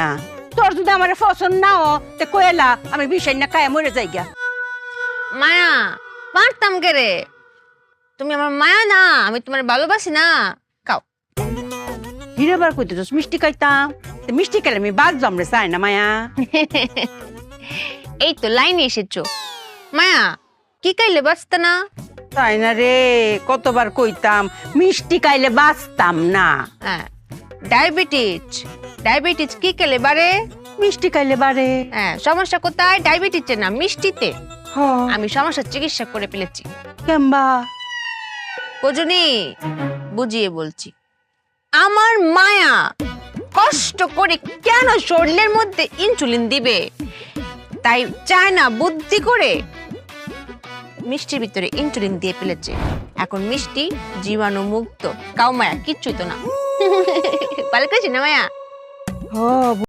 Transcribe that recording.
না তোর যদি আমার পছন্দ না হ তে কইলা আমি বিষয় না খায় মরে যাই গা। মায়া পারতাম কে রে, তুমি আমার মায়া না, আমি তোমার ভালোবাসি না। খাও। হিরেবার কইতে তো মিষ্টি খাইতাম, মিষ্টি খেলে আমি বাদ জমরে চাই না মায়া। এই তো লাইনে এসেছো। মায়া কি খাইলে বাঁচতে না? তাই না রে, কতবার কইতাম মিষ্টি খাইলে বাঁচতাম না। হ্যাঁ, ডায়াবেটিস। ডায়াবেটিস কি খেলে বারে? মিষ্টি খাইলে বারে। হ্যাঁ, সমস্যা কোথায়? ডায়াবেটিসে না, মিষ্টিতে। হ আমি সমস্যার চিকিৎসা করে ফেলেছি। কেমবা? বুঝুনি, বুঝিয়ে বলছি। আমার মায়া কষ্ট করে কেন শরীরের মধ্যে ইনসুলিন দিবে, তাই চায় না বুদ্ধি করে মিষ্টির ভিতরে ইনসুলিন দিয়ে ফেলেছে। এখন মিষ্টি জীবাণু মুক্ত। কাউ মায়া কিচ্ছুই তো না। ভালো করেছি না মায়া? হ